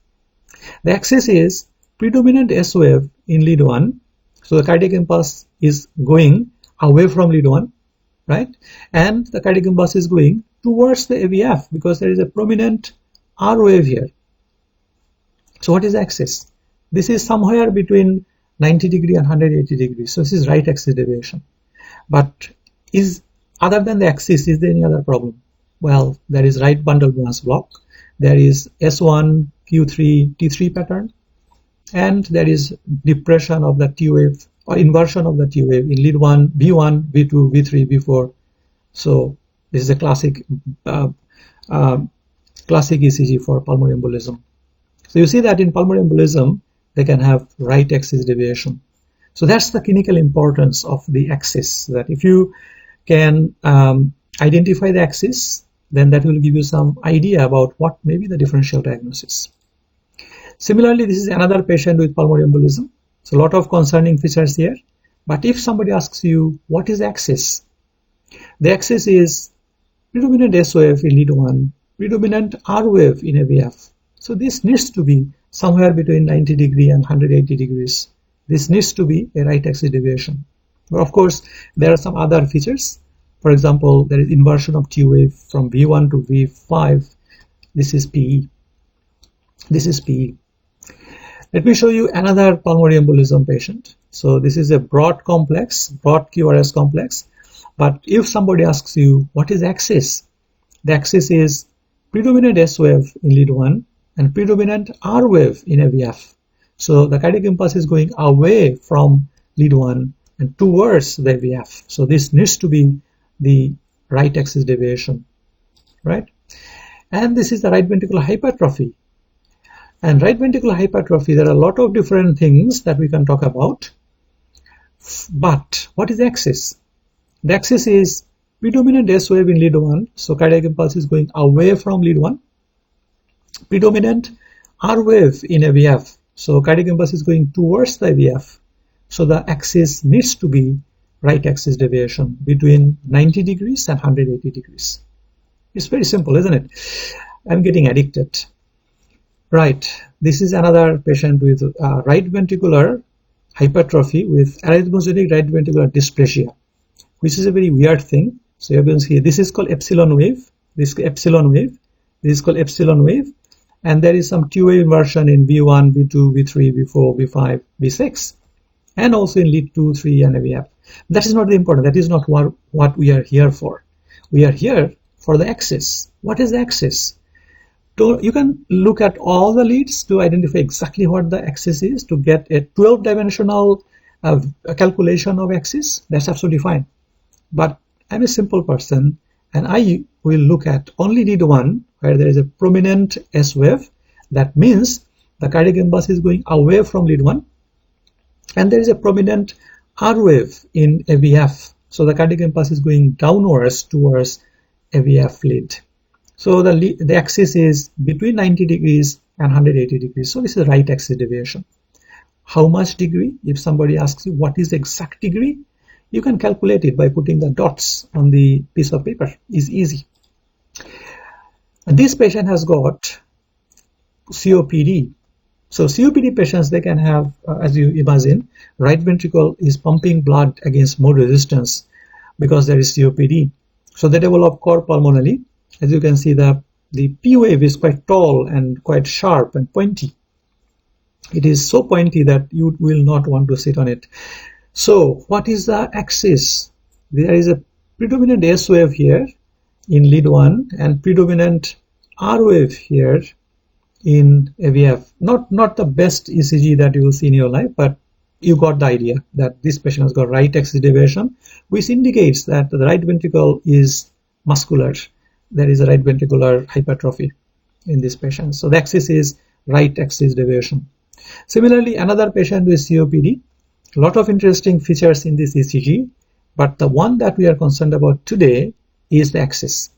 The axis is predominant S wave in lead 1. So the cardiac impulse is going away from lead 1, right? And the cardiac impulse is going towards the AVF because there is a prominent R wave here. So what is the axis? This is somewhere between 90 degree and 180 degrees. So this is right axis deviation. But other than the axis, is there any other problem? Well, there is right bundle branch block. There is S1, Q3, T3 pattern. And there is depression of the T wave or inversion of the T wave in lead 1, V1, V2, V3, V4. So this is a classic ECG for pulmonary embolism. So you see that in pulmonary embolism, they can have right axis deviation. So that's the clinical importance of the axis, that if you can identify the axis, then that will give you some idea about what may be the differential diagnosis. Similarly, this is another patient with pulmonary embolism. So a lot of concerning features here. But if somebody asks you, what is the axis? The axis is predominant S wave in lead 1, predominant R wave in AVF. So this needs to be somewhere between 90 degree and 180 degrees. This needs to be a right axis deviation. But of course, there are some other features. For example, there is inversion of T wave from V1 to V5. This is PE. This is PE. Let me show you another pulmonary embolism patient. So this is a broad complex, broad QRS complex. But if somebody asks you, what is axis? The axis is predominant S wave in lead 1 and predominant R wave in AVF. So the cardiac impulse is going away from lead 1 and towards the AVF. So this needs to be the right axis deviation, right? And this is the right ventricular hypertrophy. And right ventricular hypertrophy, there are a lot of different things that we can talk about. But what is the axis? The axis is predominant S wave in lead 1. So cardiac impulse is going away from lead 1. Predominant R wave in AVF. So cardiac impulse is going towards the AVF. So the axis needs to be right axis deviation between 90 degrees and 180 degrees. It's very simple, isn't it? I'm getting addicted. Right. This is another patient with right ventricular hypertrophy with arrhythmogenic right ventricular dysplasia, which is a very weird thing. So you can see this is called epsilon wave. This is epsilon wave. This is called epsilon wave. And there is some T wave inversion in V1, V2, V3, V4, V5, V6, and also in lead 2, 3, and AVF. That is not the important. That is not what we are here for. We are here for the axis. What is the axis? You can look at all the leads to identify exactly what the axis is to get a 12-dimensional calculation of axis. That's absolutely fine. But I'm a simple person, and I will look at only lead 1 where there is a prominent S wave. That means the cardiac impulse is going away from lead 1, and there is a prominent R wave in AVF. So the cardiac impulse is going downwards towards AVF lead. So the axis is between 90 degrees and 180 degrees. So this is right axis deviation. How much degree? If somebody asks you what is the exact degree, you can calculate it by putting the dots on the piece of paper. It's easy. And this patient has got COPD. So COPD patients, they can have, as you imagine, right ventricle is pumping blood against more resistance because there is COPD. So they develop cor pulmonale. As you can see, the P wave is quite tall and quite sharp and pointy. It is so pointy that you will not want to sit on it. So what is the axis? There is a predominant S wave here in lead 1 and predominant R wave here in AVF. Not the best ECG that you will see in your life, but you got the idea that this patient has got right axis deviation, which indicates that the right ventricle is muscular. There is a right ventricular hypertrophy in this patient. So the axis is right axis deviation. Similarly, another patient with COPD, a lot of interesting features in this ECG, but the one that we are concerned about today is the axis.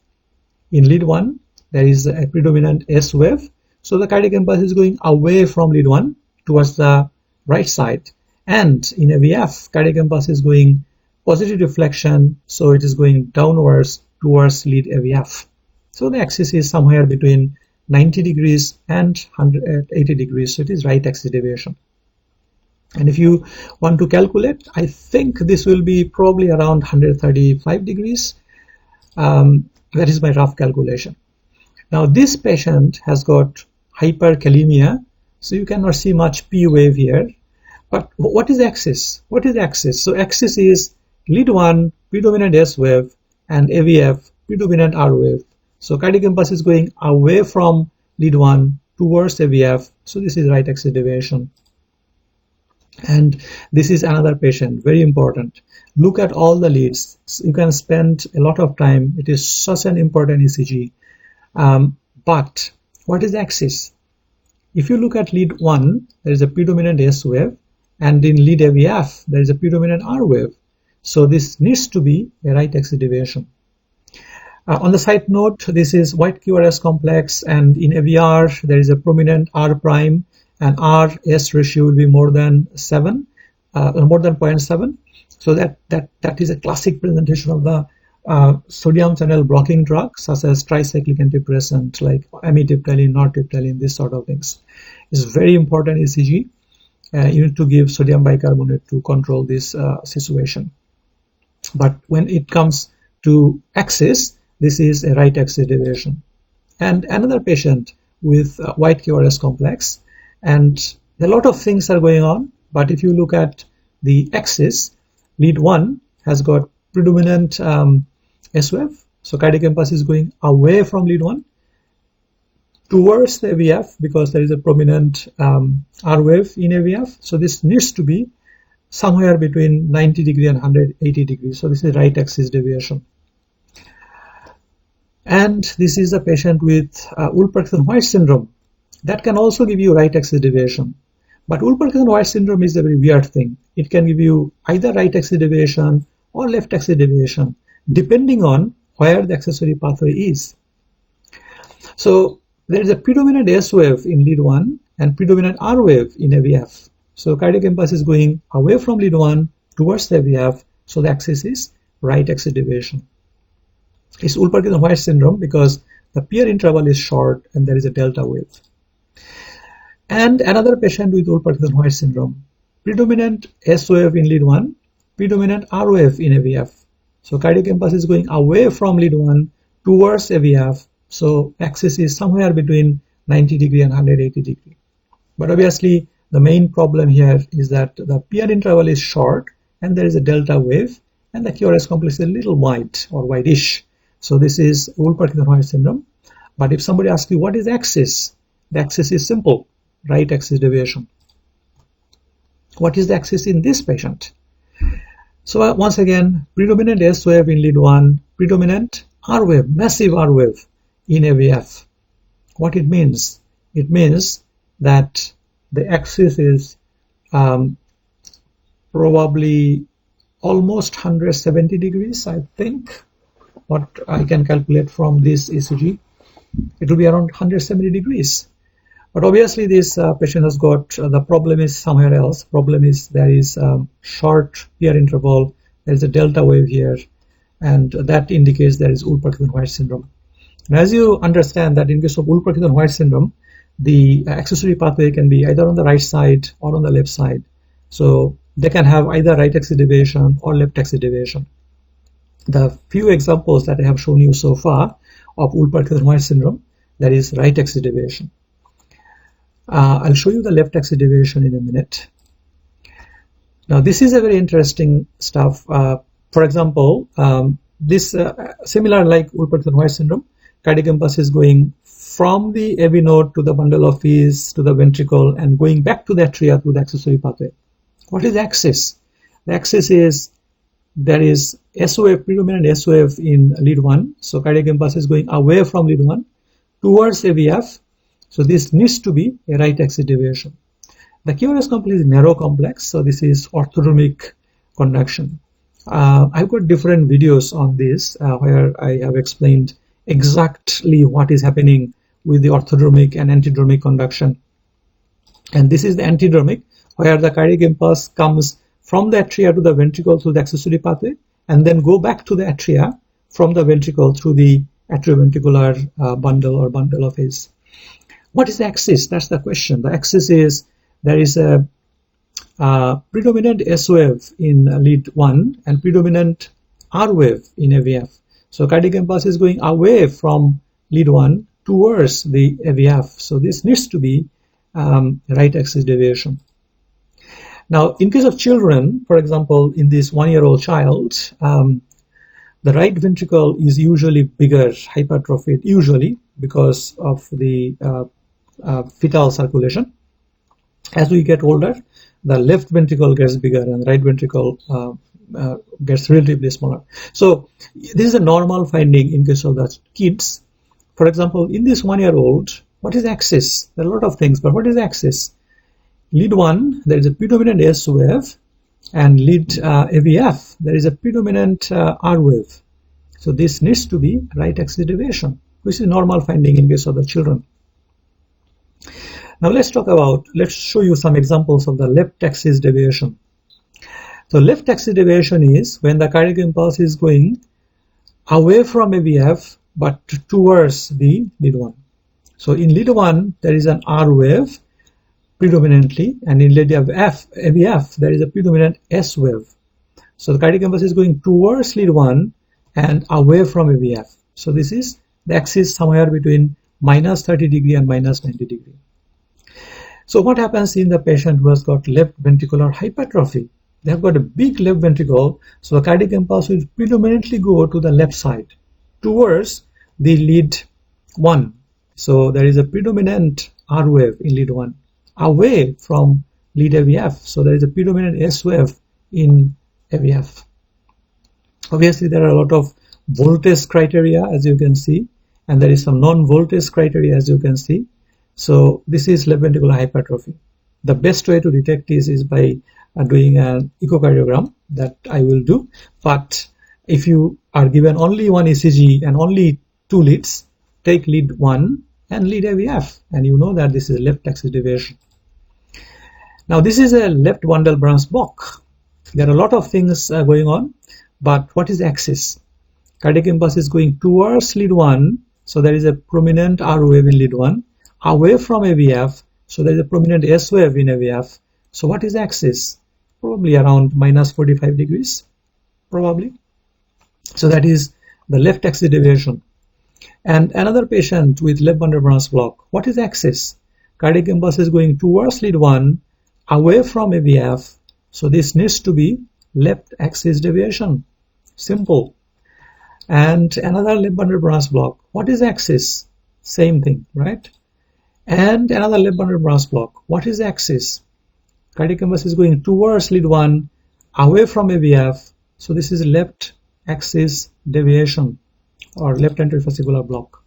In lead 1, there is a predominant S wave, so the cardiac impulse is going away from lead 1 towards the right side, and in AVF, cardiac impulse is going positive deflection, so it is going downwards towards lead AVF. So the axis is somewhere between 90 degrees and 180 degrees, so it is right axis deviation. And if you want to calculate, I think this will be probably around 135 degrees. That is my rough calculation. Now this patient has got hyperkalemia, so you cannot see much P wave here. But what is axis? What is axis? So axis is lead 1 predominant S wave and AVF predominant R wave. So cardiac impulse is going away from lead 1 towards AVF. So this is right axis deviation. And this is another patient, very important. Look at all the leads. You can spend a lot of time. It is such an important ECG. But what is axis? If you look at lead 1, there is a predominant S wave, and in lead AVF, there is a predominant R wave. So this needs to be a right axis deviation. On the side note, this is white QRS complex, and in AVR, there is a prominent R prime, and R-S ratio will be more than 0.7. So that is a classic presentation of the sodium channel blocking drugs, such as tricyclic antidepressant like amitriptyline, nortriptyline, this sort of things. It's very important ECG. You need to give sodium bicarbonate to control this situation. But when it comes to axis, this is a right axis deviation. And another patient with white QRS complex, and a lot of things are going on, but if you look at the axis, lead 1 has got predominant S wave, so cardiac impulse is going away from lead 1 towards the AVF because there is a prominent R wave in AVF. So this needs to be somewhere between 90 degree and 180 degrees. So this is right axis deviation. And this is a patient with Wolff-Parkinson-White syndrome. That can also give you right axis deviation. But Wolff-Parkinson-White syndrome is a very weird thing. It can give you either right axis deviation or left axis deviation, depending on where the accessory pathway is. So there is a predominant S wave in lead 1 and predominant R wave in AVF. So cardiac impulse is going away from lead 1 towards the AVF, so the axis is right axis deviation. It's Wolff-Parkinson-White syndrome because the peer interval is short and there is a delta wave. And another patient with Wolff-Parkinson-White syndrome, predominant S wave in lead 1, predominant R wave in AVF. So cardiac impulse is going away from lead 1 towards AVF, so axis is somewhere between 90 degree and 180 degree. But obviously the main problem here is that the peer interval is short and there is a delta wave, and the QRS complex is a little wide or whitish. So this is Wolff-Parkinson-White syndrome. But if somebody asks you what is axis, the axis is simple, right axis deviation. What is the axis in this patient? So once again, predominant S wave in lead 1, predominant R wave, massive R wave in AVF. What it means? It means that the axis is probably almost 170 degrees, I think. What I can calculate from this ECG, it will be around 170 degrees. But obviously this patient has got, the problem is somewhere else. Problem is there is short peer interval, there is a delta wave here, and that indicates there is Wolff-Parkinson-White syndrome. And as you understand that in case of Wolff-Parkinson-White syndrome, the accessory pathway can be either on the right side or on the left side. So they can have either right axis deviation or left axis deviation. The few examples that I have shown you so far of Wolff-Parkinson-White syndrome, there is right axis deviation. I'll show you the left axis deviation in a minute. Now this is a very interesting stuff. For example, this similar like Wolff-Parkinson-White syndrome, cardiac impulse is going from the AV node to the bundle of His to the ventricle and going back to the atria through the accessory pathway. What is the axis? The axis is there is S wave, predominant S wave in lead 1. So cardiac impulse is going away from lead 1 towards AVF. So this needs to be a right axis deviation. The QRS complex is narrow complex, so this is orthodromic conduction. I've got different videos on this where I have explained exactly what is happening with the orthodromic and antidromic conduction. And this is the antidromic, where the cardiac impulse comes from the atria to the ventricle through the accessory pathway, and then go back to the atria from the ventricle through the atrioventricular bundle of his. What is the axis? That's the question. The axis is, there is a predominant S wave in lead 1 and predominant R wave in AVF. So cardiac impulse is going away from lead 1 towards the AVF. So this needs to be right axis deviation. Now, in case of children, for example, in this 1-year-old child, the right ventricle is usually bigger, hypertrophied, usually because of the fetal circulation. As we get older, the left ventricle gets bigger and the right ventricle gets relatively smaller. So this is a normal finding in case of the kids. For example, in this 1-year-old, what is axis? There are a lot of things, but what is axis? Lead 1, there is a predominant S wave, and lead AVF, there is a predominant R wave. So this needs to be right axis deviation, which is normal finding in case of the children. Now let's show you some examples of the left axis deviation. So left axis deviation is when the cardiac impulse is going away from AVF but towards the lead 1. So in lead 1 there is an R wave predominantly, and in lead AVF there is a predominant S wave. So the cardiac impulse is going towards lead 1 and away from AVF. So this is the axis somewhere between minus 30 degree and minus 90 degree. So what happens in the patient who has got left ventricular hypertrophy? They have got a big left ventricle, so the cardiac impulse will predominantly go to the left side, towards the lead 1. So there is a predominant R wave in lead 1, away from lead AVF. So there is a predominant S wave in AVF. Obviously, there are a lot of voltage criteria, as you can see, and there is some non-voltage criteria, as you can see. So this is left ventricular hypertrophy. The best way to detect this is by doing an echocardiogram, that I will do. But if you are given only one ECG and only 2 leads, take lead 1 and lead AVF, and you know that this is left axis deviation. Now this is a left bundle branch block. There are a lot of things going on, but what is axis? Cardiac impulse is going towards lead 1, so there is a prominent R wave in lead 1, away from AVF, so there is a prominent S wave in AVF. So what is axis? Probably around minus 45 degrees, probably. So that is the left axis deviation. And another patient with left bundle branch block, what is axis? Cardiac impulse is going towards lead 1, away from AVF, so this needs to be left axis deviation. Simple. And another left bundle branch block, what is axis? Same thing, right? And another left bundle branch block, what is axis? Cardiac impulse is going towards lead 1, away from AVF, so this is left axis deviation or left anterofascicular block.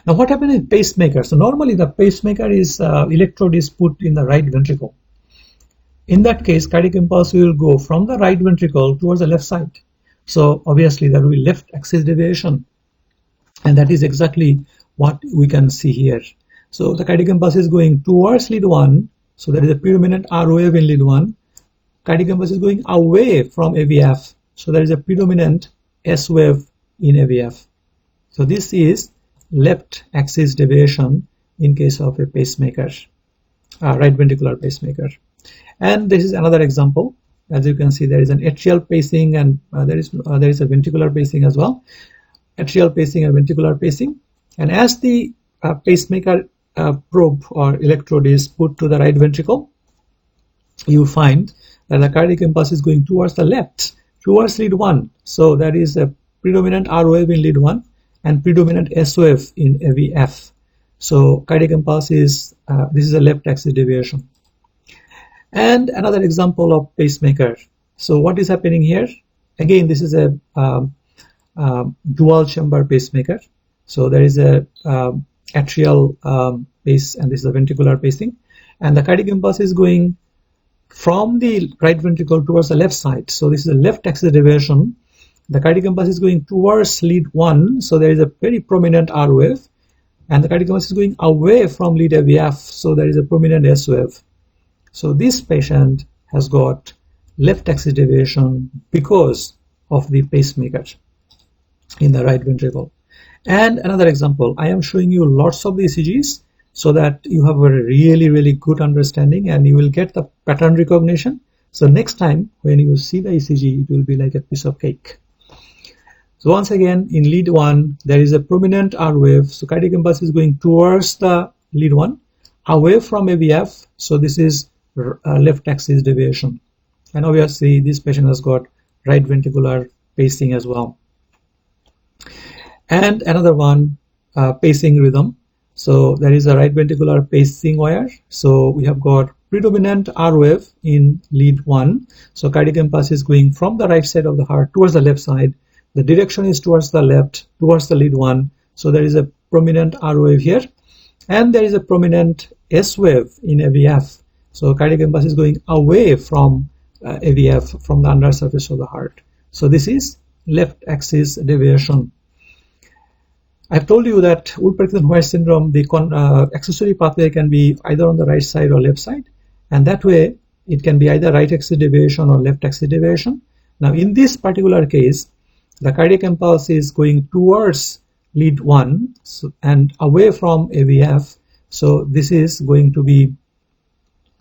Now what happens in pacemaker? So normally the pacemaker is electrode is put in the right ventricle. In that case, cardiac impulse will go from the right ventricle towards the left side. So obviously there will be left axis deviation, and that is exactly what we can see here. So the cardiac impulse is going towards lead 1, so there is a predominant R wave in lead 1. Cardiac impulse is going away from AVF, so there is a predominant S wave in AVF. So this is left axis deviation in case of a pacemaker, right ventricular pacemaker. And this is another example. As you can see, there is an atrial pacing, and there is a ventricular pacing as well. Atrial pacing and ventricular pacing. And as the pacemaker probe or electrode is put to the right ventricle, you find that the cardiac impulse is going towards the left, towards lead 1. So there is a predominant R wave in lead 1 and predominant S wave in AVF. So cardiac impulse is, this is a left axis deviation. And another example of pacemaker. So what is happening here? again, this is a dual chamber pacemaker. So there is a atrial pace, and this is a ventricular pacing, and the cardiac impulse is going from the right ventricle towards the left side. So this is a left axis deviation. The cardiac impulse is going towards lead 1, so there is a very prominent R wave, and the cardiac impulse is going away from lead AVF, so there is a prominent S wave. So this patient has got left axis deviation because of the pacemaker in the right ventricle. And another example, I am showing you lots of the ECGs so that you have a really good understanding and you will get the pattern recognition. So next time when you see the ECG, it will be like a piece of cake. So once again, in lead 1, there is a prominent R wave. So cardiac impulse is going towards the lead 1, away from AVF. So this is left axis deviation. And obviously, this patient has got right ventricular pacing as well. And another one, pacing rhythm. So there is a right ventricular pacing wire. So we have got predominant R wave in lead 1. So cardiac impulse is going from the right side of the heart towards the left side. The direction is towards the left, towards the lead 1. So there is a prominent R wave here. And there is a prominent S wave in AVF. So cardiac impulse is going away from AVF, from the undersurface of the heart. So this is left axis deviation. I've told you that Wolff-Parkinson-White syndrome, the accessory pathway can be either on the right side or left side, and that way it can be either right axis deviation or left axis deviation. Now in this particular case, the cardiac impulse is going towards lead 1 and away from AVF, so this is going to be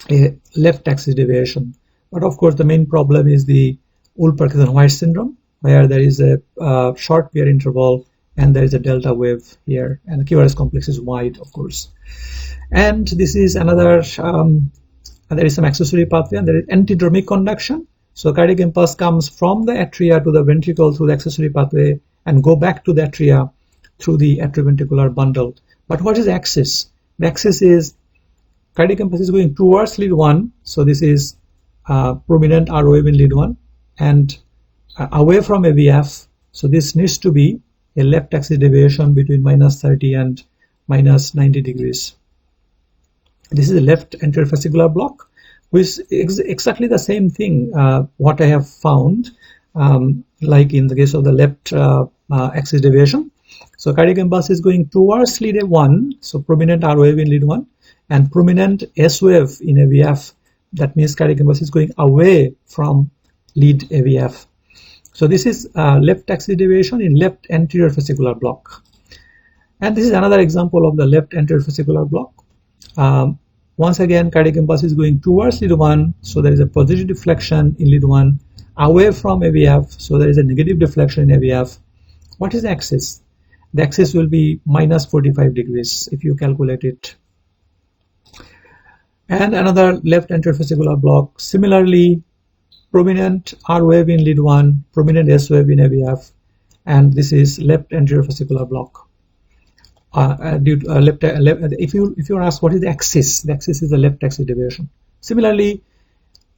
a left axis deviation. But of course the main problem is the Wolff-Parkinson-White syndrome, where there is a short pair interval and there is a delta wave here, and the QRS complex is wide, of course. And this is another, there is some accessory pathway, and there is antidromic conduction. So cardiac impulse comes from the atria to the ventricle through the accessory pathway and go back to the atria through the atrioventricular bundle. But what is axis? The axis is cardiac impulse is going towards lead 1, so this is prominent R wave in lead 1, and away from AVF, so this needs to be a left axis deviation between -30 and -90 degrees. This is a left anterior fascicular block, which is exactly the same thing what I have found, like in the case of the left axis deviation. So cardiac impulse is going towards lead A1, so prominent R wave in lead 1, and prominent S wave in AVF. That means cardiac impulse is going away from lead AVF. So this is left axis deviation in left anterior fascicular block. And this is another example of the left anterior fascicular block. Once again, cardiac impulse is going towards lead 1, so there is a positive deflection in lead 1, away from AVF, so there is a negative deflection in AVF. What is the axis? The axis will be -45 degrees if you calculate it. And another left anterior fascicular block, similarly prominent R wave in lead 1, prominent S wave in AVF, and this is left anterior fascicular block. If you ask what is the axis is the left axis deviation. Similarly,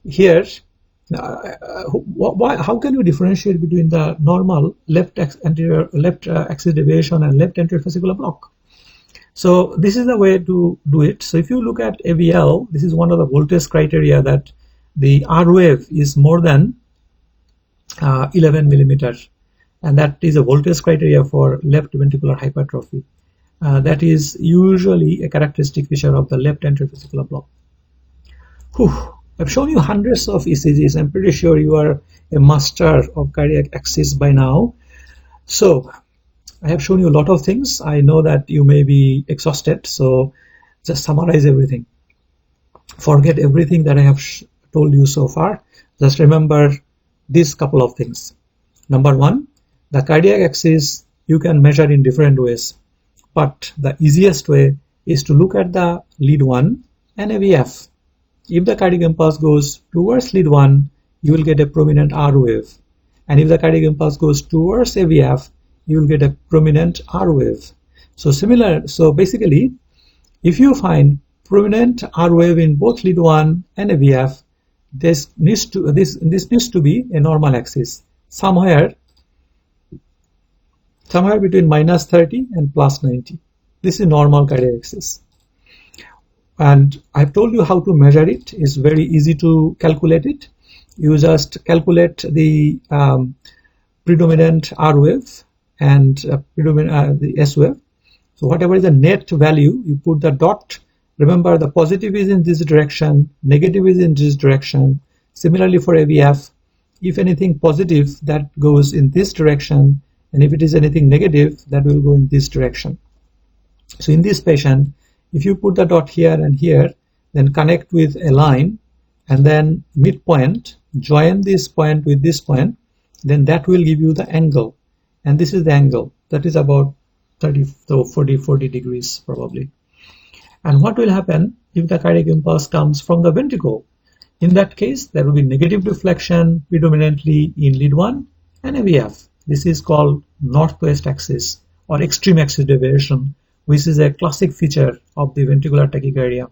here, how can you differentiate between the normal left axis deviation and left anterior fascicular block? So this is the way to do it. So if you look at AVL, this is one of the voltage criteria that the R wave is more than 11 millimeters, and that is a voltage criteria for left ventricular hypertrophy. That is usually a characteristic feature of the left anterior fascicular block. I've shown you hundreds of ECGs. I'm pretty sure you are a master of cardiac axis by now. So I have shown you a lot of things. I know that you may be exhausted, so just summarize everything. Forget everything that I have told you so far. Just remember these couple of things. Number one, the cardiac axis you can measure in different ways, but the easiest way is to look at the lead 1 and AVF. If the cardiac impulse goes towards lead 1, you will get a prominent R wave, and if the cardiac impulse goes towards AVF, you will get a prominent R wave. So basically, if you find prominent R wave in both lead 1 and AVF, this needs to be a normal axis. somewhere between minus 30 and plus 90. This is normal cardiac axis. And I've told you how to measure it. It's very easy to calculate it. You just calculate the predominant R wave and the S wave. So whatever is the net value, you put the dot. Remember, the positive is in this direction, negative is in this direction. Similarly for AVF, if anything positive, that goes in this direction, and if it is anything negative, that will go in this direction. So in this patient, if you put the dot here and here, then connect with a line, and then midpoint, join this point with this point, then that will give you the angle. And this is the angle. That is about 40 degrees probably. And what will happen if the cardiac impulse comes from the ventricle? In that case, there will be negative deflection predominantly in lead 1 and AVF. This is called northwest axis or extreme axis deviation, which is a classic feature of the ventricular tachycardia.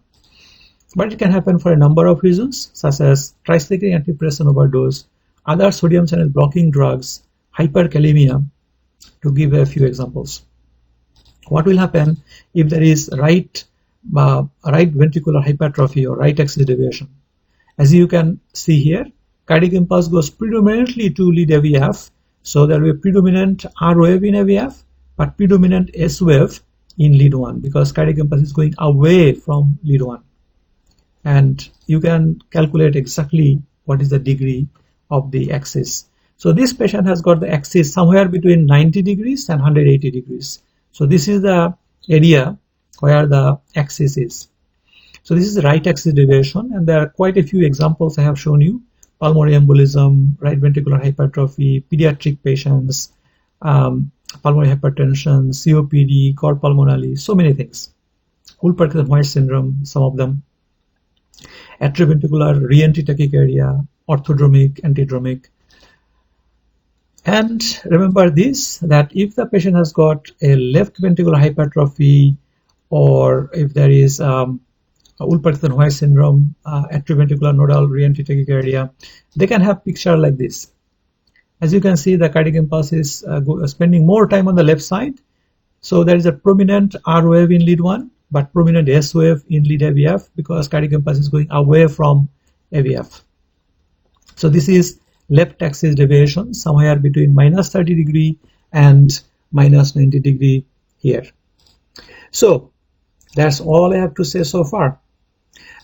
But it can happen for a number of reasons, such as tricyclic antidepressant overdose, other sodium channel blocking drugs, hyperkalemia, to give a few examples. What will happen if there is right ventricular hypertrophy or right axis deviation? As you can see here, cardiac impulse goes predominantly to lead AVF, so there will be predominant R wave in AVF, but predominant S wave in lead 1 because cardiac impulse is going away from lead 1. And you can calculate exactly what is the degree of the axis. So this patient has got the axis somewhere between 90 degrees and 180 degrees. So this is the area where the axis is. So this is the right axis deviation, and there are quite a few examples I have shown you. Pulmonary embolism, right ventricular hypertrophy, pediatric patients, pulmonary hypertension, COPD, cor pulmonale, so many things. Wolff-Parkinson-White syndrome, some of them. Atrioventricular re-entry tachycardia, orthodromic, antidromic. And remember this, that if the patient has got a left ventricular hypertrophy, or if there is Wolff-Parkinson-White syndrome, atrioventricular nodal re-entry tachycardia, they can have picture like this. As you can see, the cardiac impulse is spending more time on the left side. So there is a prominent R wave in lead 1, but prominent S wave in lead AVF because cardiac impulse is going away from AVF. So this is left axis deviation somewhere between minus 30 degree and minus 90 degree here. So that's all I have to say so far.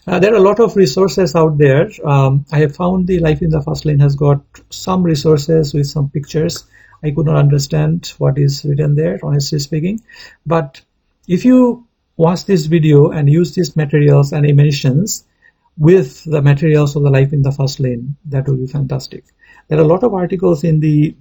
There are a lot of resources out there. I have found the Life in the Fast Lane has got some resources with some pictures. I could not understand what is written there, honestly speaking. But if you watch this video and use these materials and animations with the materials of the Life in the Fast Lane, that will be fantastic. There are a lot of articles in the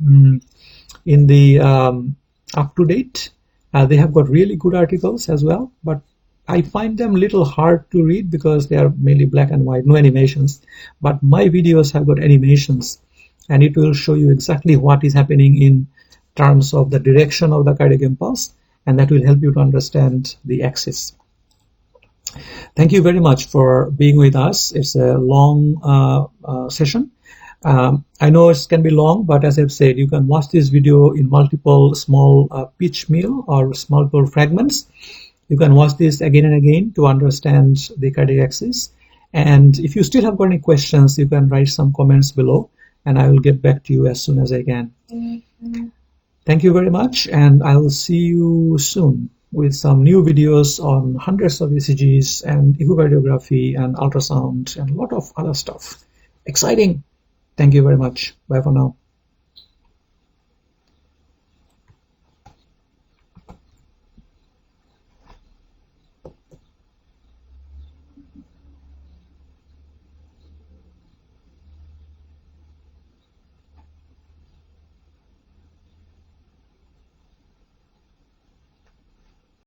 up to date. They have got really good articles as well, but I find them a little hard to read because they are mainly black and white, no animations. But my videos have got animations, and it will show you exactly what is happening in terms of the direction of the cardiac impulse, and that will help you to understand the axis. Thank you very much for being with us. It's a long session. I know it can be long, but as I've said, you can watch this video in multiple small pitch meal or multiple fragments. You can watch this again and again to understand the cardiac axis. And if you still have got any questions, you can write some comments below, and I will get back to you as soon as I can. Thank you very much, and I will see you soon with some new videos on hundreds of ECGs and echocardiography and ultrasound and a lot of other stuff. Exciting! Thank you very much. Bye for now.